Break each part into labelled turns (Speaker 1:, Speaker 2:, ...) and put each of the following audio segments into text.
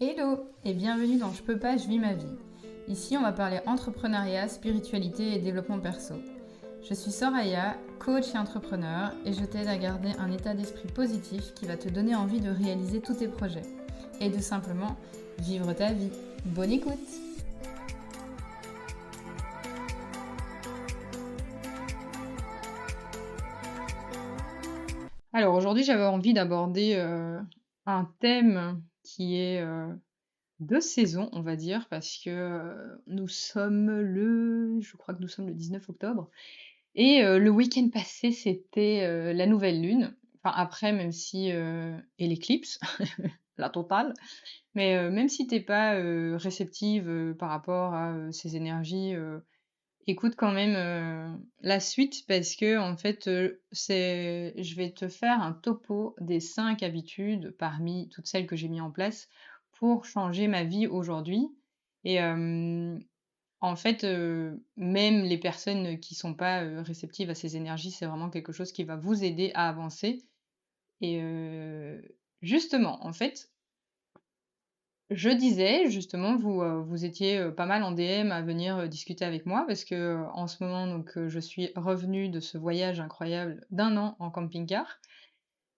Speaker 1: Hello et bienvenue dans Je peux pas, je vis ma vie. Ici, on va parler entrepreneuriat, spiritualité et développement perso. Je suis Soraya, coach et entrepreneur, et je t'aide à garder un état d'esprit positif qui va te donner envie de réaliser tous tes projets et de simplement vivre ta vie. Bonne écoute! Alors aujourd'hui, j'avais envie d'aborder un thème qui est de saison, on va dire, parce que je crois que nous sommes le 19 octobre, et le week-end passé, c'était la nouvelle lune. Enfin après, même si et l'éclipse, la totale. Mais même si t'es pas réceptive par rapport à ces énergies, écoute quand même la suite parce que en fait, je vais te faire un topo des 5 habitudes parmi toutes celles que j'ai mis en place pour changer ma vie aujourd'hui. Et en fait, même les personnes qui sont pas réceptives à ces énergies, c'est vraiment quelque chose qui va vous aider à avancer. Et justement, en fait, je disais justement, vous étiez, pas mal en DM à venir, discuter avec moi parce que, en ce moment donc, je suis revenue de ce voyage incroyable d'1 an en camping-car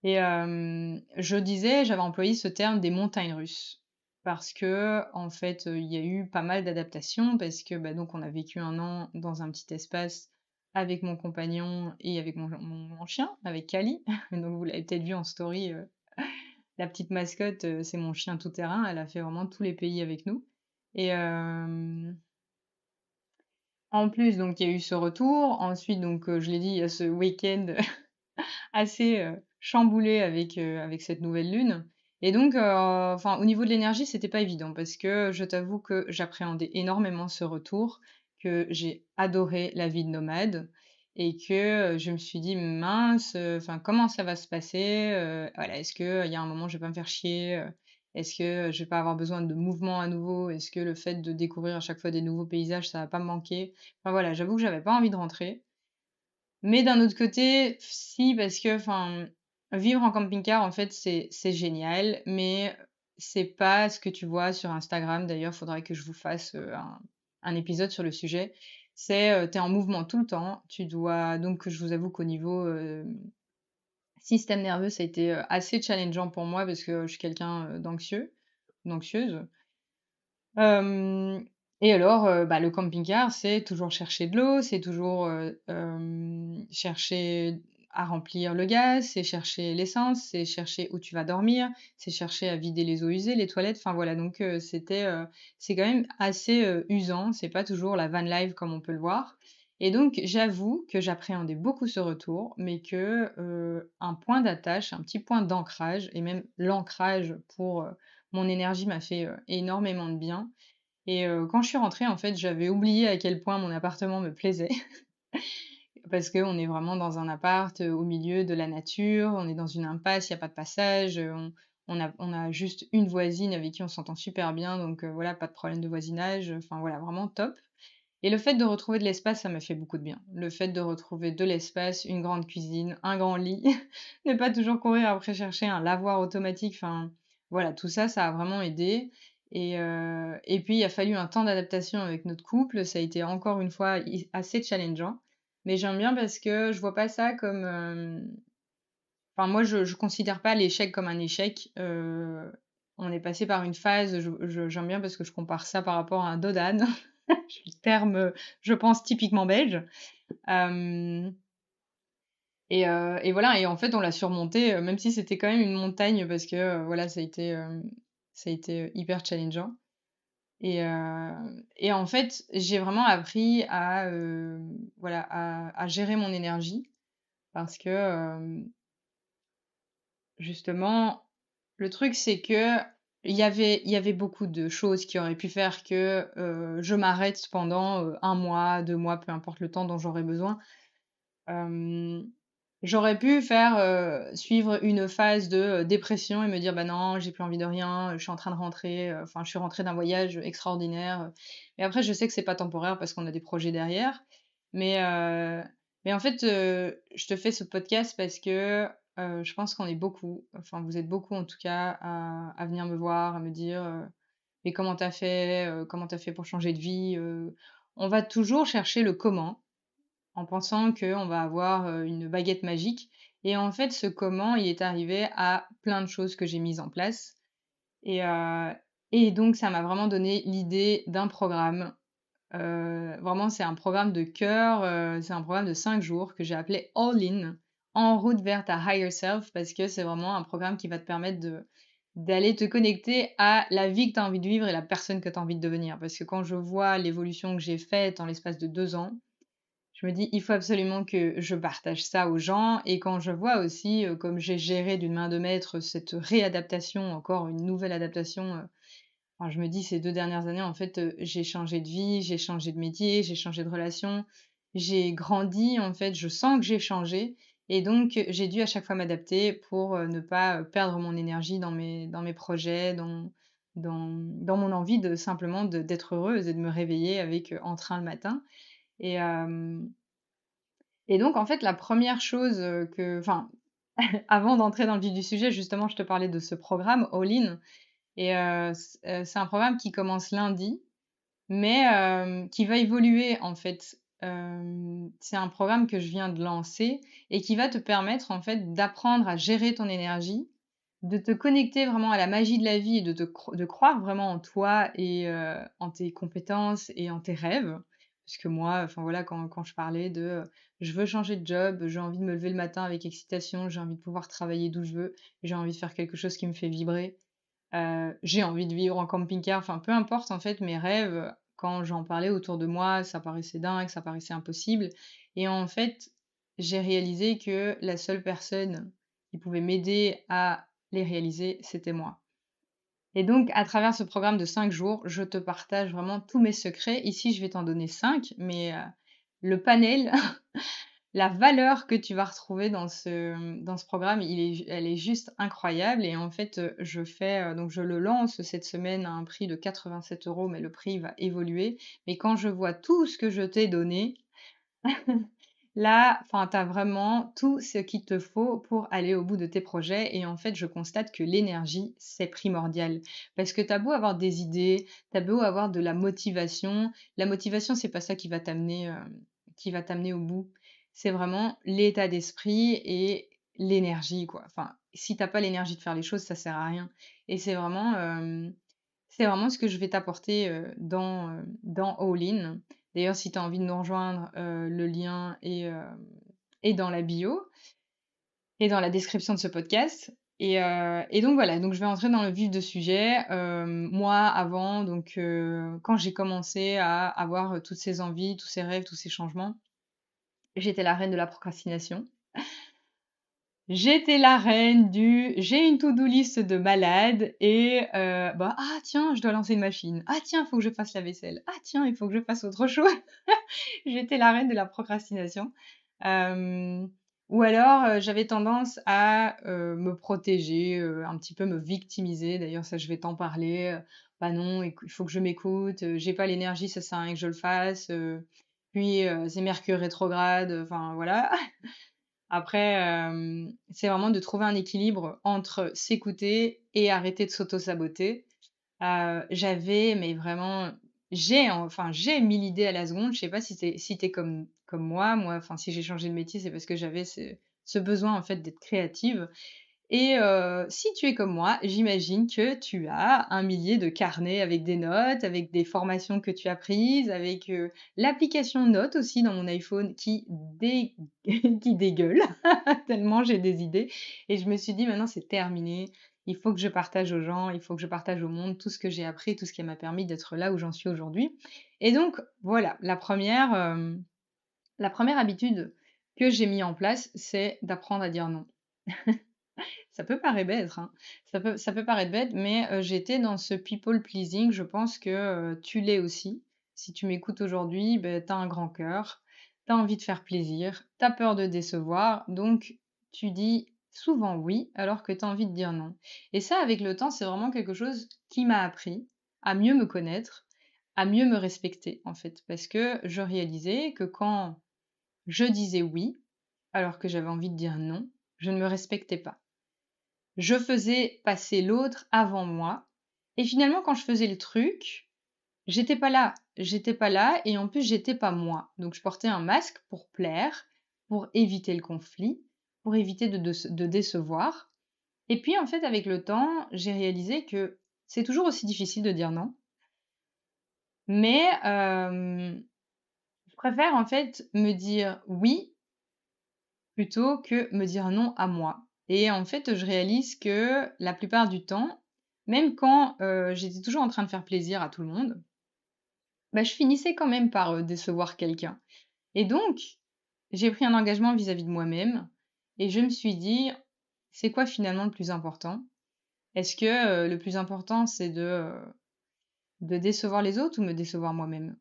Speaker 1: et je disais j'avais employé ce terme des montagnes russes parce que en fait, il y a eu pas mal d'adaptations parce que, bah, donc on a vécu 1 an dans un petit espace avec mon compagnon et avec mon chien, avec Kali. Donc vous l'avez peut-être vu en story, la petite mascotte, c'est mon chien tout-terrain. Elle a fait vraiment tous les pays avec nous. Et en plus, donc il y a eu ce retour. Ensuite, donc je l'ai dit, il y a ce week-end assez chamboulé avec cette nouvelle lune. Et donc, enfin, au niveau de l'énergie, c'était pas évident parce que je t'avoue que j'appréhendais énormément ce retour, que j'ai adoré la vie de nomade et que je me suis dit mince, enfin, comment ça va se passer? Voilà, est-ce que il y a un moment, je vais pas me faire chier? Est-ce que je vais pas avoir besoin de mouvement à nouveau? Est-ce que le fait de découvrir à chaque fois des nouveaux paysages, ça va pas me manquer? Enfin voilà, j'avoue que j'avais pas envie de rentrer. Mais d'un autre côté, si, parce que, enfin, vivre en camping-car, en fait, c'est génial, mais c'est pas ce que tu vois sur Instagram. D'ailleurs, il faudrait que je vous fasse un épisode sur le sujet. C'est, tu es en mouvement tout le temps. Tu dois, donc, je vous avoue qu'au niveau système nerveux, ça a été assez challengeant pour moi parce que je suis quelqu'un d'anxieuse. Hem et alors, bah, le camping-car, c'est toujours chercher de l'eau, c'est toujours, chercher à remplir le gaz, c'est chercher l'essence, c'est chercher où tu vas dormir, c'est chercher à vider les eaux usées, les toilettes, enfin voilà donc c'est quand même assez, usant, c'est pas toujours la van life comme on peut le voir et donc j'avoue que j'appréhendais beaucoup ce retour, mais que, un point d'attache, un petit point d'ancrage et même l'ancrage pour, mon énergie m'a fait, énormément de bien et quand je suis rentrée, en fait, j'avais oublié à quel point mon appartement me plaisait parce qu'on est vraiment dans un appart, au milieu de la nature, on est dans une impasse, il y a pas de passage, on a juste une voisine avec qui on s'entend super bien donc voilà, pas de problème de voisinage, enfin voilà, vraiment top et le fait de retrouver de l'espace, ça m'a fait beaucoup de bien. Le fait de retrouver de l'espace, une grande cuisine, un grand lit, ne pas toujours courir après chercher un lavoir automatique, enfin voilà, tout ça, ça a vraiment aidé et puis il a fallu un temps d'adaptation avec notre couple. Ça a été encore une fois assez challengeant, mais j'aime bien parce que je vois pas ça comme, enfin moi je considère pas l'échec comme un échec. On est passé par une phase, j'aime bien parce que je compare ça par rapport à un dos d'âne. Terme, je pense typiquement belge. Hem et voilà et en fait, on l'a surmonté, même si c'était quand même une montagne parce que, voilà, ça a été hyper challengeant et en fait, j'ai vraiment appris à, voilà, à gérer mon énergie parce que, justement, le truc, c'est que il y avait beaucoup de choses qui auraient pu faire que, je m'arrête pendant, 1 mois, 2 mois, peu importe le temps dont j'aurais besoin. Hem, J'aurais pu faire, suivre une phase de, dépression et me dire: «Bah non, j'ai plus envie de rien, je suis en train de rentrer», enfin, je suis rentrée d'un voyage extraordinaire, mais après je sais que c'est pas temporaire parce qu'on a des projets derrière. Mais en fait, je te fais ce podcast parce que, je pense qu'on est beaucoup, enfin vous êtes beaucoup en tout cas à venir me voir, à me dire, «Mais comment t'as fait? Comment t'as fait pour changer de vie?» On va toujours chercher le comment, en pensant qu'on va avoir, une baguette magique et en fait ce comment, il est arrivé à plein de choses que j'ai mises en place et heu et donc ça m'a vraiment donné l'idée d'un programme. Vraiment, c'est un programme de cœur, c'est un programme de 5 jours que j'ai appelé All In, en route vers ta higher self, parce que c'est vraiment un programme qui va te permettre d'aller te connecter à la vie que tu as envie de vivre et la personne que tu as envie de devenir. Parce que quand je vois l'évolution que j'ai faite en l'espace de 2 ans, je me dis: «Il faut absolument que je partage ça aux gens» et quand je vois aussi, comme j'ai géré d'une main de maître cette réadaptation, encore une nouvelle adaptation, enfin, je me dis ces 2 dernières années, en fait, j'ai changé de vie, j'ai changé de métier, j'ai changé de relation, j'ai grandi, en fait, je sens que j'ai changé et donc j'ai dû à chaque fois m'adapter pour, ne pas, perdre mon énergie dans mes projets, dans mon envie de simplement d'être heureuse et de me réveiller avec, entrain le matin et hem et donc en fait, la première chose, que enfin, avant d'entrer dans le vif du sujet, justement, je te parlais de ce programme All In et c'est un programme qui commence lundi mais qui va évoluer en fait. C'est un programme que je viens de lancer et qui va te permettre en fait d'apprendre à gérer ton énergie, de te connecter vraiment à la magie de la vie et de croire vraiment en toi et en tes compétences et en tes rêves. Parce que moi, enfin voilà, quand je parlais de, je veux changer de job, j'ai envie de me lever le matin avec excitation, j'ai envie de pouvoir travailler d'où je veux, j'ai envie de faire quelque chose qui me fait vibrer. J'ai envie de vivre en camping-car, enfin peu importe en fait mes rêves, quand j'en parlais autour de moi, ça paraissait dingue, ça paraissait impossible et en fait, j'ai réalisé que la seule personne qui pouvait m'aider à les réaliser, c'était moi. Et donc à travers ce programme de 5 jours, je te partage vraiment tous mes secrets. Ici, je vais t'en donner 5, mais le panel la valeur que tu vas retrouver dans ce programme, elle est juste incroyable et en fait, donc je le lance cette semaine à un prix de 87 €, mais le prix va évoluer. Mais quand je vois tout ce que je t'ai donné, là, enfin, tu as vraiment tout ce qu'il te faut pour aller au bout de tes projets et en fait, je constate que l'énergie, c'est primordial. Parce que tu as beau avoir des idées, tu as beau avoir de la motivation, c'est pas ça qui va t'amener au bout. C'est vraiment l'état d'esprit et l'énergie, quoi. Enfin, si tu pas l'énergie de faire les choses, ça sert à rien et c'est vraiment ce que je vais t'apporter, dans All In. D'ailleurs, si tu as envie de nous rejoindre, le lien est dans la bio et dans la description de ce podcast et donc voilà, donc je vais entrer dans le vif du sujet. Moi, avant, donc quand j'ai commencé à avoir, toutes ces envies, tous ces rêves, tous ces changements, j'étais la reine de la procrastination. J'étais la reine du «j'ai une to-do list de malade et bah, ah tiens, je dois lancer une machine. Ah tiens, il faut que je fasse la vaisselle. Ah tiens, il faut que je fasse autre chose». J'étais la reine de la procrastination. Hem, ou alors, j'avais tendance à, me protéger, un petit peu me victimiser. D'ailleurs, ça, je vais t'en parler, «Bah non, il faut que je m'écoute, j'ai pas l'énergie, ça sert à rien que je le fasse, puis, c'est Mercure rétrograde», enfin voilà. Après, c'est vraiment de trouver un équilibre entre s'écouter et arrêter de s'auto-saboter. J'avais mais vraiment j'ai 1000 idées à la seconde. Je sais pas si tu comme moi. Moi, enfin, si j'ai changé de métier, c'est parce que j'avais ce besoin, en fait, d'être créative et si tu es comme moi, j'imagine que tu as un millier de carnets avec des notes, avec des formations que tu as prises, avec, l'application Notes aussi dans mon iPhone qui dégueule tellement j'ai des idées et je me suis dit: «Maintenant c'est terminé, il faut que je partage aux gens, il faut que je partage au monde tout ce que j'ai appris, tout ce qui m'a permis d'être là où j'en suis aujourd'hui» et donc voilà, la première habitude que j'ai mis en place, c'est d'apprendre à dire non. Ça peut paraître bête, hein. Ça peut paraître bête, mais j'étais dans ce people pleasing. Je pense que, tu l'es aussi. Si tu m'écoutes aujourd'hui, beh, tu as un grand cœur, tu as envie de faire plaisir, tu as peur de décevoir, donc tu dis souvent oui, alors que tu as envie de dire non. Et ça, avec le temps, c'est vraiment quelque chose qui m'a appris à mieux me connaître, à mieux me respecter, en fait. Parce que je réalisais que quand je disais oui, alors que j'avais envie de dire non, Je ne me respectais pas. Je faisais passer l'autre avant moi et finalement quand je faisais le truc, j'étais pas là. J'étais pas là et en plus j'étais pas moi. Donc je portais un masque pour plaire, pour éviter le conflit, pour éviter de décevoir. Et puis en fait avec le temps, j'ai réalisé que c'est toujours aussi difficile de dire non, mais je préfère en fait me dire oui plutôt que me dire non à moi. Et en fait, je réalise que la plupart du temps, même quand, j'étais toujours en train de faire plaisir à tout le monde, bah, je finissais quand même par, décevoir quelqu'un. Et donc, j'ai pris un engagement vis-à-vis de moi-même et je me suis dit: «C'est quoi finalement le plus important? Est-ce que, le plus important c'est de décevoir les autres ou me décevoir moi-même?»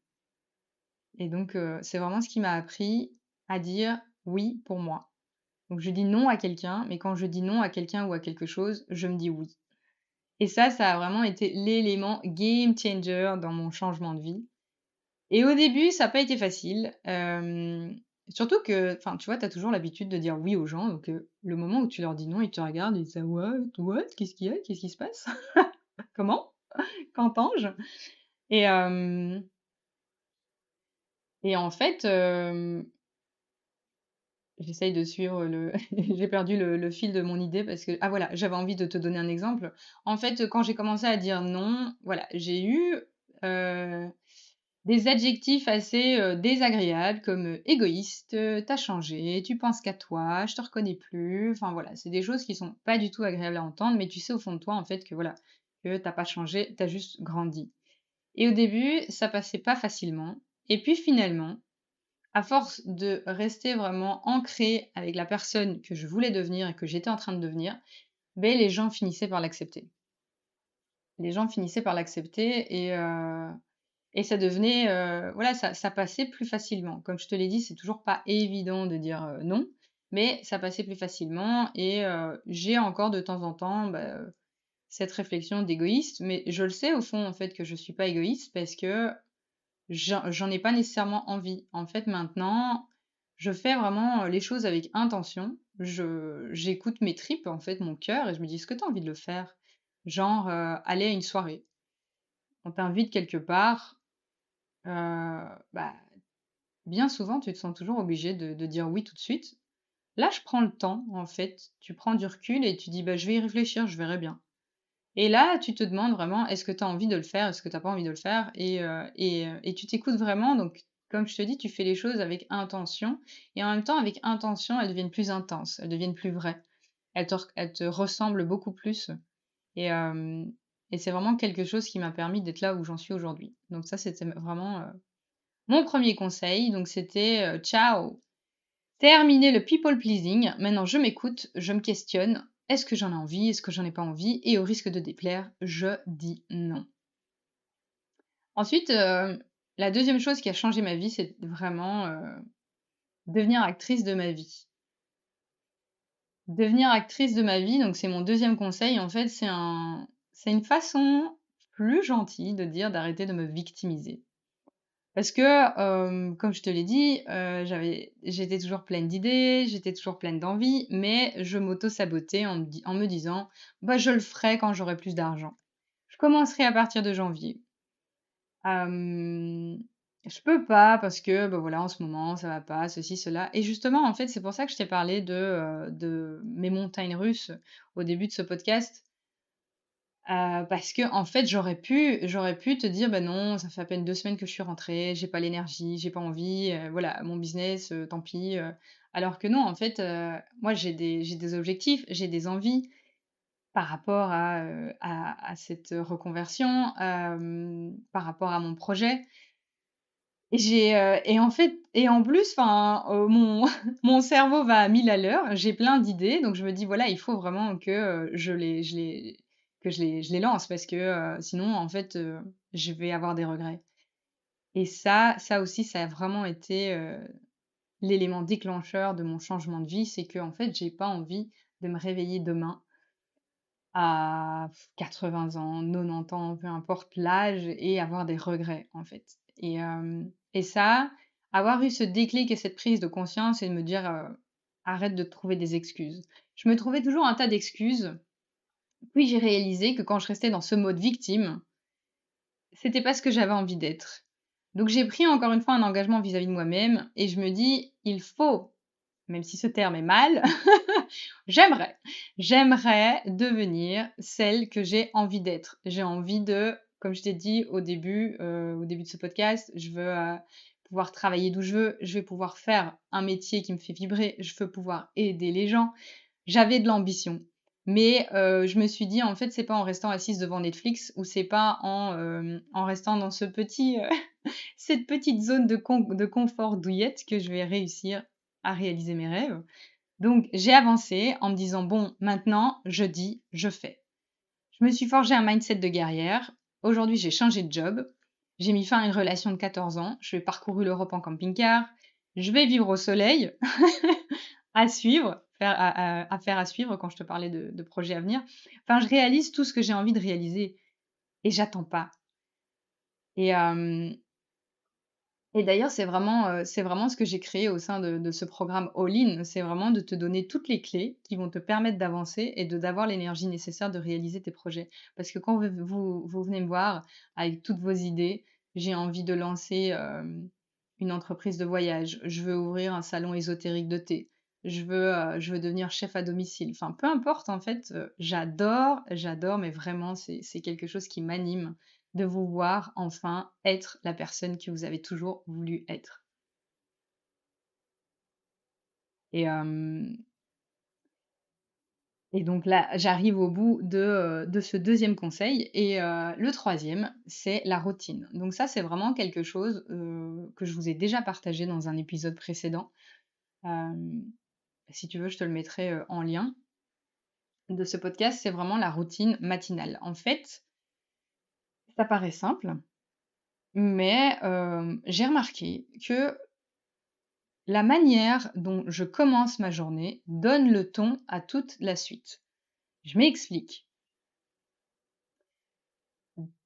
Speaker 1: Et donc, c'est vraiment ce qui m'a appris à dire oui pour moi. Donc je dis non à quelqu'un, mais quand je dis non à quelqu'un ou à quelque chose, je me dis oui. Et ça a vraiment été l'élément game changer dans mon changement de vie. Et au début, ça n'a pas été facile. Surtout que, enfin, tu vois, tu as toujours l'habitude de dire oui aux gens. Donc le moment où tu leur dis non, ils te regardent, ils disent ah, what, what, qu'est-ce qu'il y a, qu'est-ce qui se passe, comment, qu'entends-je? Et et en fait, j'essaye de suivre le j'ai perdu le fil de mon idée parce que ah voilà, j'avais envie de te donner un exemple. En fait, quand j'ai commencé à dire non, voilà, j'ai eu, heu, des adjectifs assez, désagréables comme, égoïste, «Tu changé, tu penses qu'à toi, je te reconnais plus». Enfin voilà, c'est des choses qui sont pas du tout agréables à entendre, mais tu sais au fond de toi en fait que voilà, que t'as pas changé, tu as juste grandi. Et au début, ça passait pas facilement et puis finalement à force de rester vraiment ancrée avec la personne que je voulais devenir et que j'étais en train de devenir, beh, les gens finissaient par l'accepter. Les gens finissaient par l'accepter et ça devenait, voilà, ça passait plus facilement. Comme je te l'ai dit, c'est toujours pas évident de dire, non, mais ça passait plus facilement et j'ai encore de temps en temps, bah, cette réflexion d'égoïste, mais je le sais au fond, en fait, que je suis pas égoïste parce que j'en ai pas nécessairement envie. En fait, maintenant, je fais vraiment, les choses avec intention. Je j'écoute mes tripes, en fait, mon cœur et je me dis: «Est-ce que tu as envie de le faire?» Genre, aller à une soirée. On t'invite quelque part, bah, bien souvent, tu te sens toujours obligé de dire oui tout de suite. Là, je prends le temps, en fait. Tu prends du recul et tu dis: «Bah, je vais y réfléchir, je verrai bien». Et là, tu te demandes vraiment, est-ce que tu as envie de le faire? Est-ce que tu as pas envie de le faire? Et tu t'écoutes vraiment donc comme je te dis, tu fais les choses avec intention et en même temps avec intention, elles deviennent plus intenses, elles deviennent plus vraies. Elles te ressemblent beaucoup plus et hem et c'est vraiment quelque chose qui m'a permis d'être là où j'en suis aujourd'hui. Donc ça, c'était vraiment, mon premier conseil. Donc c'était, ciao! Terminer le people pleasing, maintenant je m'écoute, je me questionne. Est-ce que j'en ai envie? Est-ce que j'en ai pas envie? Et au risque de déplaire, je dis non. Ensuite, la deuxième chose qui a changé ma vie, c'est vraiment, devenir actrice de ma vie. Devenir actrice de ma vie, donc c'est mon deuxième conseil. En fait, c'est une façon plus gentille de dire d'arrêter de me victimiser. Parce que, comme je te l'ai dit, j'étais toujours pleine d'idées, j'étais toujours pleine d'envie, mais je m'auto-sabotais en me disant: «Bah, je le ferai quand j'aurai plus d'argent. Je commencerai à partir de janvier. Hem, je peux pas parce que, bah, voilà, en ce moment, ça va pas, ceci, cela» et justement, en fait, c'est pour ça que je t'ai parlé de mes montagnes russes au début de ce podcast. Parce que en fait, j'aurais pu te dire: «Bah, non, ça fait à peine 2 semaines que je suis rentrée, j'ai pas l'énergie, j'ai pas envie, voilà, mon business, tant pis», alors que non, en fait, moi, j'ai des objectifs, j'ai des envies par rapport à cette reconversion, par rapport à mon projet et en fait et en plus, enfin, mon mon cerveau va à 1000 à l'heure, j'ai plein d'idées, donc je me dis: «Voilà, il faut vraiment que, je les lance parce que, sinon, en fait, je vais avoir des regrets» et ça aussi, ça a vraiment été, l'élément déclencheur de mon changement de vie. C'est que en fait, j'ai pas envie de me réveiller demain à 80 ans, 90 ans, peu importe l'âge et avoir des regrets, en fait et ça, avoir eu ce déclic et cette prise de conscience et de me dire, «Arrête de te trouver des excuses». je me trouvais toujours un tas d'excuses. Puis j'ai réalisé que quand je restais dans ce mode victime, c'était pas ce que j'avais envie d'être. Donc j'ai pris encore une fois un engagement vis-à-vis de moi-même et je me dis: «Il faut», même si ce terme est mal, j'aimerais j'aimerais devenir celle que j'ai envie d'être. J'ai envie de, comme je t'ai dit au début de ce podcast, je veux, pouvoir travailler d'où je vais pouvoir faire un métier qui me fait vibrer, je veux pouvoir aider les gens. J'avais de l'ambition, mais je me suis dit: «En fait, c'est pas en restant assise devant Netflix ou c'est pas en restant dans cette petite zone de confort douillette que je vais réussir à réaliser mes rêves». Donc j'ai avancé en me disant: «Bon, maintenant, je dis, je fais». Je me suis forgé un mindset de guerrière. Aujourd'hui, j'ai changé de job. J'ai mis fin à une relation de 14 ans. Je vais parcourir l'Europe en camping-car. Je vais vivre au soleil. À suivre, faire à suivre quand je te parlais de projets à venir. Enfin, je réalise tout ce que j'ai envie de réaliser et j'attends pas. Et, et d'ailleurs, c'est vraiment ce que j'ai créé au sein de ce programme All-in. C'est vraiment de te donner toutes les clés qui vont te permettre d'avancer et d'avoir l'énergie nécessaire de réaliser tes projets. Parce que quand vous venez me voir avec toutes vos idées, j'ai envie de lancer une entreprise de voyage, je veux ouvrir un salon ésotérique de thé, je veux devenir chef à domicile. Enfin, peu importe, en fait, j'adore, mais vraiment, c'est quelque chose qui m'anime de vous voir enfin être la personne que vous avez toujours voulu être. Et, et donc là, j'arrive au bout de ce deuxième conseil. Et le troisième, c'est la routine. Donc ça, c'est vraiment quelque chose que je vous ai déjà partagé dans un épisode précédent. Euh, Si tu veux, je te le mettrai en lien de ce podcast. C'est vraiment la routine matinale. En fait, ça paraît simple, mais j'ai remarqué que la manière dont je commence ma journée donne le ton à toute la suite. Je m'explique.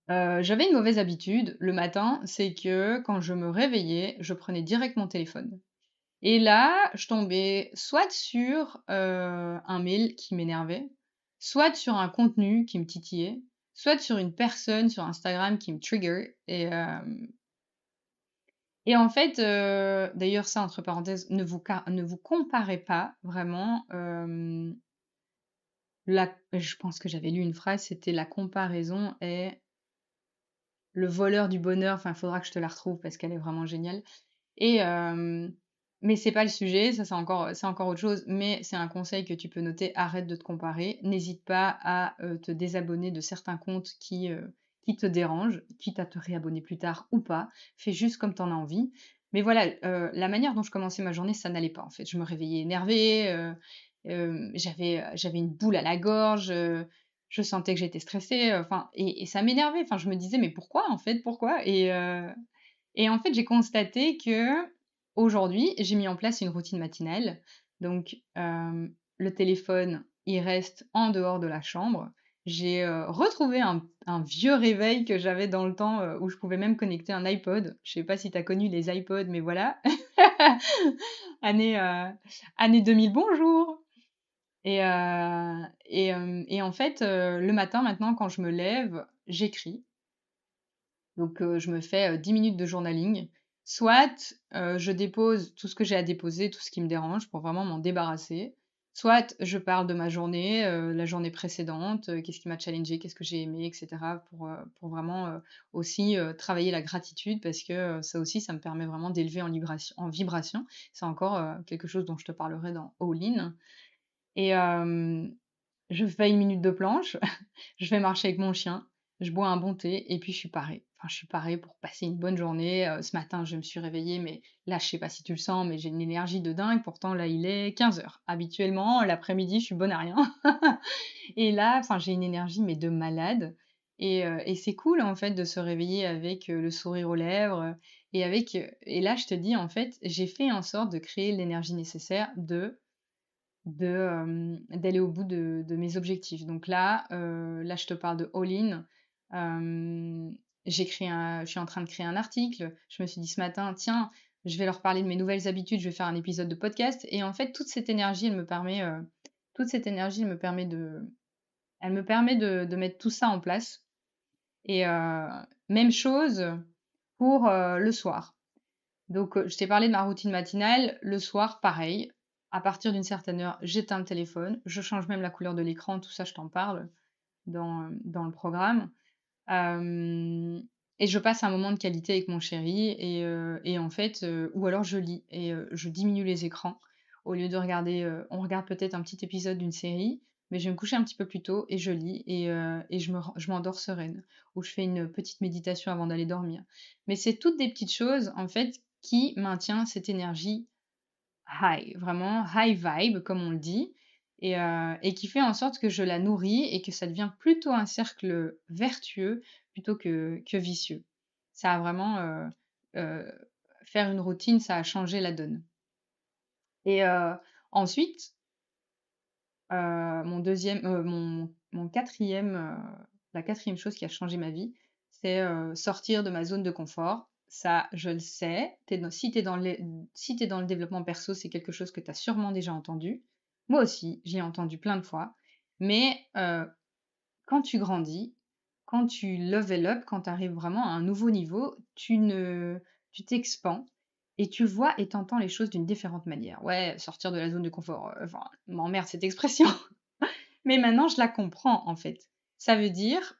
Speaker 1: J'avais une mauvaise habitude le matin, c'est que quand je me réveillais, je prenais direct mon téléphone. Et là, je tombais soit sur un mail qui m'énervait, soit sur un contenu qui me titillait, soit sur une personne sur Instagram qui me trigger. Et en fait, d'ailleurs, ça, entre parenthèses, ne vous comparez pas vraiment. Je pense que j'avais lu une phrase, c'était la comparaison est le voleur du bonheur. Enfin, il faudra que je te la retrouve parce qu'elle est vraiment géniale. Et mais c'est pas le sujet, ça c'est encore autre chose, mais c'est un conseil que tu peux noter, arrête de te comparer. N'hésite pas à te désabonner de certains comptes qui te dérangent, quitte à te réabonner plus tard ou pas. Fais juste comme tu en as envie. Mais voilà, la manière dont je commençais ma journée, ça n'allait pas en fait. Je me réveillais énervée, j'avais une boule à la gorge, je sentais que j'étais stressée, enfin, et ça m'énervait. Enfin, je me disais: «Mais pourquoi en fait? Pourquoi?» Et en fait, j'ai constaté que aujourd'hui, j'ai mis en place une routine matinale. Donc, le téléphone, il reste en dehors de la chambre. J'ai retrouvé un vieux réveil que j'avais dans le temps où je pouvais même connecter un iPod. Je sais pas si tu as connu les iPods, mais voilà. année, année 2000, bonjour. Et en fait, le matin, maintenant, quand je me lève, j'écris. Donc, je me fais 10 minutes de journaling. Soit je dépose tout ce que j'ai à déposer, tout ce qui me dérange pour vraiment m'en débarrasser. Soit je parle de ma journée, la journée précédente, qu'est-ce qui m'a challengé, qu'est-ce que j'ai aimé, etc. Pour vraiment aussi travailler la gratitude parce que ça aussi, ça me permet vraiment d'élever en vibration. C'est encore quelque chose dont je te parlerai dans All In. Et je fais une minute de planche, je vais marcher avec mon chien, je bois un bon thé et puis je suis parée. Enfin, je suis parée pour passer une bonne journée. Ce matin, je me suis réveillée, mais là, je sais pas si tu le sens, mais j'ai une énergie de dingue. Pourtant, là, il est 15 heures. Habituellement, l'après-midi, je suis bonne à rien. Et là, enfin, j'ai une énergie, mais de malade. Et c'est cool, en fait, de se réveiller avec le sourire aux lèvres. Et là, je te dis, en fait, j'ai fait en sorte de créer l'énergie nécessaire d'aller au bout de mes objectifs. Donc là, je te parle de all-in. Je suis en train de créer un article. Je me suis dit ce matin, tiens, je vais leur parler de mes nouvelles habitudes, je vais faire un épisode de podcast. Et en fait, toute cette énergie, elle me permet toute cette énergie elle me permet de mettre tout ça en place et même chose pour, le soir. Donc, je t'ai parlé de ma routine matinale. Le soir, pareil, à partir d'une certaine heure, j'éteins le téléphone. Je change même la couleur de l'écran, tout ça, je t'en parle dans le programme. Hem et je passe un moment de qualité avec mon chéri et en fait, ou alors je lis et je diminue les écrans. Au lieu de regarder, on regarde peut-être un petit épisode d'une série, mais je vais me coucher un petit peu plus tôt et je lis et je m'endors sereine ou je fais une petite méditation avant d'aller dormir. Mais c'est toutes des petites choses, en fait, qui maintient cette énergie high, vraiment high vibe comme on le dit et qui fait en sorte que je la nourris et que ça devient plutôt un cercle vertueux plutôt que vicieux. Ça a vraiment, heu, faire une routine, ça a changé la donne et ensuite, mon deuxième, mon 4e, la quatrième chose qui a changé ma vie, c'est, sortir de ma zone de confort. Ça, je le sais, si tu dans le développement perso, c'est quelque chose que tu as sûrement déjà entendu. Moi aussi, j'ai entendu plein de fois, mais quand tu grandis, quand tu level up, quand tu arrives vraiment à un nouveau niveau, tu t'expands et tu vois et t'entends les choses d'une différente manière. Ouais, sortir de la zone de confort, enfin, m'emmerde cette expression, mais maintenant je la comprends en fait. Ça veut dire,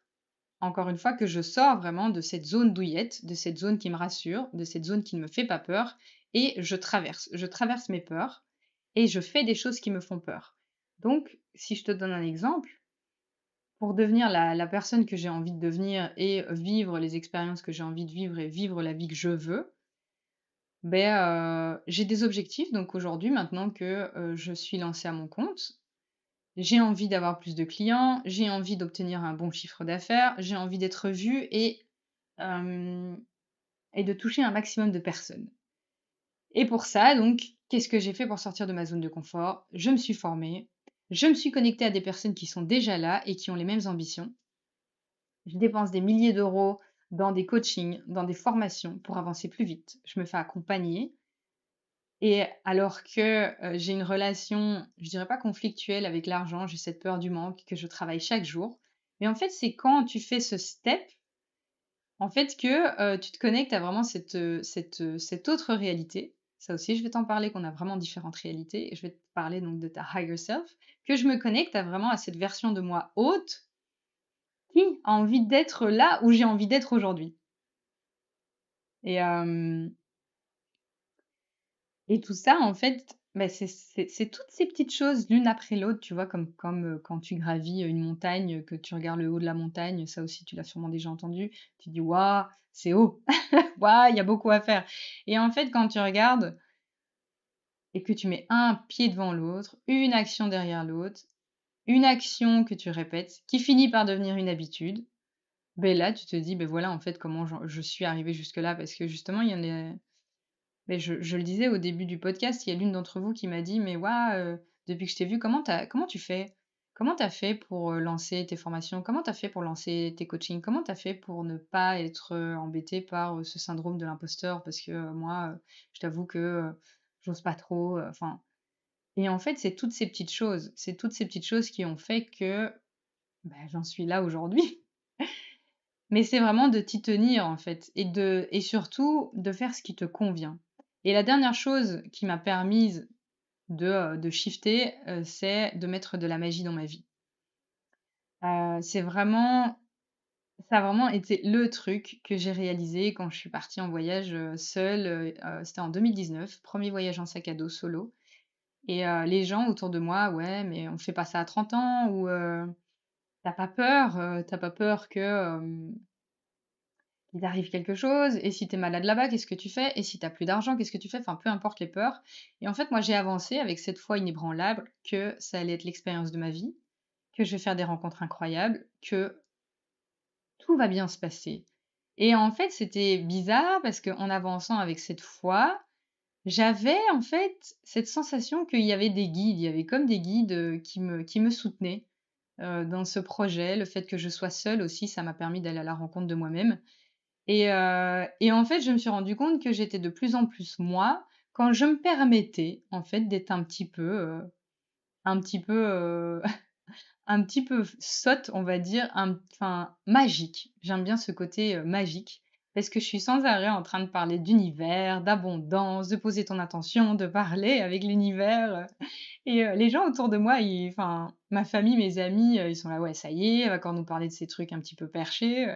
Speaker 1: encore une fois, que je sors vraiment de cette zone douillette, de cette zone qui me rassure, de cette zone qui ne me fait pas peur et je traverse. Je traverse mes peurs et je fais des choses qui me font peur. Donc, si je te donne un exemple, pour devenir la personne que j'ai envie de devenir et vivre les expériences que j'ai envie de vivre et vivre la vie que je veux, j'ai des objectifs. Donc aujourd'hui, maintenant que, je suis lancée à mon compte, j'ai envie d'avoir plus de clients, j'ai envie d'obtenir un bon chiffre d'affaires, j'ai envie d'être vue hem et de toucher un maximum de personnes. Et pour ça, donc, qu'est-ce que j'ai fait pour sortir de ma zone de confort? Je me suis formée, je me suis connectée à des personnes qui sont déjà là et qui ont les mêmes ambitions. Je dépense des milliers d'euros dans des coachings, dans des formations pour avancer plus vite. Je me fais accompagner et alors que, j'ai une relation, je dirais pas conflictuelle avec l'argent, j'ai cette peur du manque que je travaille chaque jour. Mais en fait, c'est quand tu fais ce step, en fait, que, tu te connectes à vraiment cette autre réalité. Ça aussi, je vais t'en parler, qu'on a vraiment différentes réalités et je vais te parler donc de ta higher self, que je me connecte à vraiment à cette version de moi haute qui a envie d'être là où j'ai envie d'être aujourd'hui. Et et tout ça, en fait, c'est toutes ces petites choses l'une après l'autre, tu vois? Comme quand tu gravis, une montagne, que tu regardes le haut de la montagne, ça aussi tu l'as sûrement déjà entendu. Tu dis: «Waouh, c'est haut! Waouh, il y a beaucoup à faire» et en fait, quand tu regardes et que tu mets un pied devant l'autre, une action derrière l'autre, une action que tu répètes, qui finit par devenir une habitude, beh, là, tu te dis: «Beh, voilà, en fait, comment je suis arrivée jusque-là» parce que justement, il y en a. Mais je le disais au début du podcast, il y a l'une d'entre vous qui m'a dit: «Mais waouh, depuis que je t'ai vue, comment tu fais? Comment tu as fait pour, lancer tes formations? Comment tu as fait pour lancer tes coachings? Comment tu as fait pour ne pas être, embêtée par, ce syndrome de l'imposteur? Parce que, moi, je t'avoue que, j'ose pas trop», enfin et en fait, c'est toutes ces petites choses qui ont fait que, bah, j'en suis là aujourd'hui. Mais c'est vraiment de t'y tenir, en fait et surtout de faire ce qui te convient et la dernière chose qui m'a permise de shifter, c'est de mettre de la magie dans ma vie. C'est vraiment ça a vraiment été le truc que j'ai réalisé quand je suis partie en voyage, seule, c'était en 2019, 1er voyage en sac à dos solo et les gens autour de moi: «Ouais, mais on fait pas ça à 30 ans» ou tu pas peur que, il t'arrive quelque chose et si tu es malade là-bas, qu'est-ce que tu fais? Et si tu as plus d'argent, qu'est-ce que tu fais? Enfin, peu importe les peurs et en fait, moi, j'ai avancé avec cette foi inébranlable que ça allait être l'expérience de ma vie, que je vais faire des rencontres incroyables, que tout va bien se passer et en fait, c'était bizarre parce qu'en avançant avec cette foi, j'avais, en fait, cette sensation qu'il y avait des guides. Il y avait comme des guides, qui me soutenaient, dans ce projet. Le fait que je sois seule aussi, ça m'a permis d'aller à la rencontre de moi-même et en fait, je me suis rendu compte que j'étais de plus en plus moi, quand je me permettais, en fait, d'être un petit peu, un petit peu, un petit peu sotte, on va dire, enfin magique. J'aime bien ce côté, magique parce que je suis sans arrêt en train de parler d'univers, d'abondance, de poser ton attention, de parler avec l'univers, et les gens autour de moi, enfin, ma famille, mes amis, ils sont là: «Ouais, ça y est, elle va encore nous parler de ces trucs un petit peu perchés»,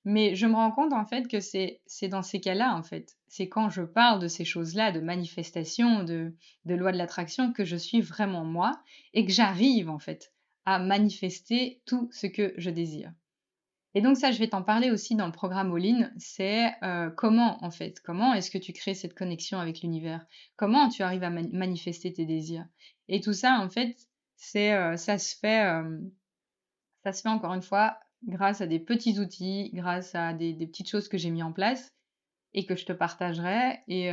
Speaker 1: mais je me rends compte, en fait, que c'est dans ces cas-là, en fait. C'est quand je parle de ces choses-là, de manifestation, de loi de l'attraction, que je suis vraiment moi et que j'arrive, en fait, à manifester tout ce que je désire. Et donc ça, je vais t'en parler aussi dans le programme All In, c'est, comment, en fait, comment est-ce que tu crées cette connexion avec l'univers? Comment tu arrives à manifester tes désirs? Et tout ça, en fait, ça se fait encore une fois grâce à des petits outils, grâce à des petites choses que j'ai mis en place et que je te partagerai, et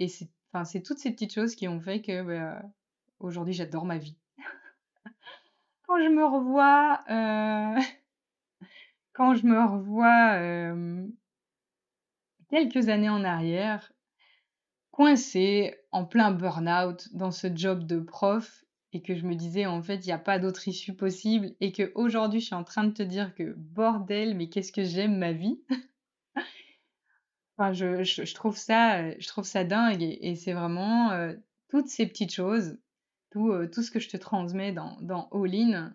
Speaker 1: c'est toutes ces petites choses qui ont fait que, aujourd'hui j'adore ma vie. Quand je me revois, quand je me revois, quelques années en arrière, coincée, en plein burn-out dans ce job de prof, et que je me disais: «En fait, il y a pas d'autre issue possible», et qu'aujourd'hui je suis en train de te dire que bordel, mais qu'est-ce que j'aime ma vie! Enfin, je trouve ça dingue, et c'est vraiment, toutes ces petites choses, tout ce que je te transmets dans All In,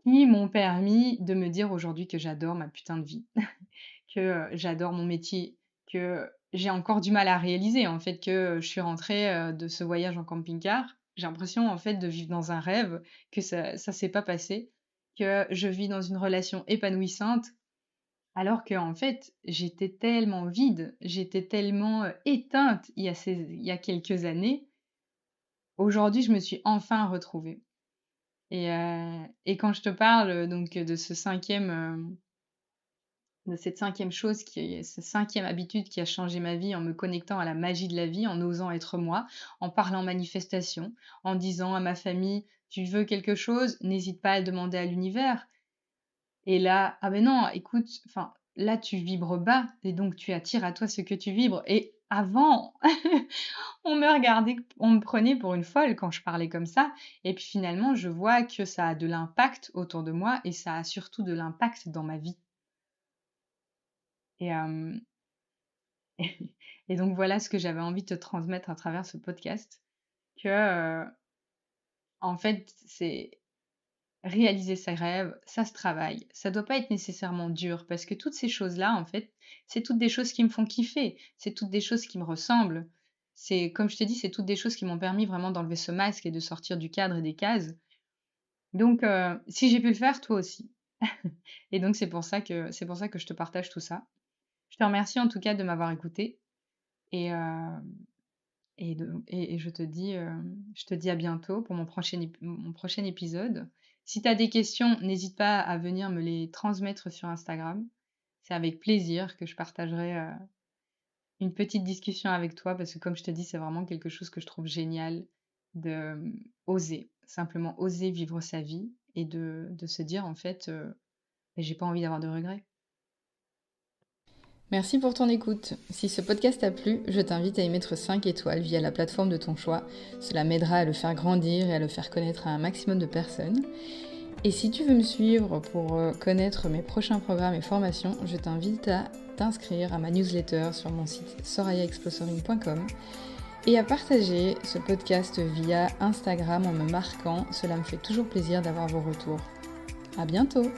Speaker 1: qui m'ont permis de me dire aujourd'hui que j'adore ma putain de vie, que, j'adore mon métier, que j'ai encore du mal à réaliser, en fait, que je suis rentrée, de ce voyage en camping-car. J'ai l'impression, en fait, de vivre dans un rêve, que ça s'est pas passé, que je vis dans une relation épanouissante, alors qu'en fait, j'étais tellement vide, j'étais tellement, éteinte il y a quelques années. Aujourd'hui, je me suis enfin retrouvée, et quand je te parle, donc de ce 5e, de cette 5e chose cette 5e habitude qui a changé ma vie en me connectant à la magie de la vie, en osant être moi, en parlant manifestation, en disant à ma famille: «Tu veux quelque chose? N'hésite pas à le demander à l'univers». Et là: «Ah ben non, écoute, enfin, là, tu vibres bas et donc tu attires à toi ce que tu vibres», et avant, on me prenait pour une folle quand je parlais comme ça, et puis finalement, je vois que ça a de l'impact autour de moi et ça a surtout de l'impact dans ma vie, et hem et donc voilà ce que j'avais envie de te transmettre à travers ce podcast, que, en fait, c'est réaliser ses rêves, ça se travaille. Ça doit pas être nécessairement dur parce que toutes ces choses-là, en fait, c'est toutes des choses qui me font kiffer. C'est toutes des choses qui me ressemblent. C'est, comme je t'ai dit, c'est toutes des choses qui m'ont permis vraiment d'enlever ce masque et de sortir du cadre et des cases. Donc, si j'ai pu le faire, toi aussi. Et donc, c'est pour ça que je te partage tout ça. Je te remercie en tout cas de m'avoir écouté, et, je te dis à bientôt pour mon prochain épisode. Si tu as des questions, n'hésite pas à venir me les transmettre sur Instagram. C'est avec plaisir que je partagerai, une petite discussion avec toi parce que comme je te dis, c'est vraiment quelque chose que je trouve génial de, oser, simplement oser vivre sa vie et de se dire en fait, «J'ai pas envie d'avoir de regrets». Merci pour ton écoute. Si ce podcast t'a plu, je t'invite à y mettre 5 étoiles via la plateforme de ton choix. Cela m'aidera à le faire grandir et à le faire connaître à un maximum de personnes. Et si tu veux me suivre pour connaître mes prochains programmes et formations, je t'invite à t'inscrire à ma newsletter sur mon site sorayaexplosoring.com et à partager ce podcast via Instagram en me marquant. Cela me fait toujours plaisir d'avoir vos retours. À bientôt!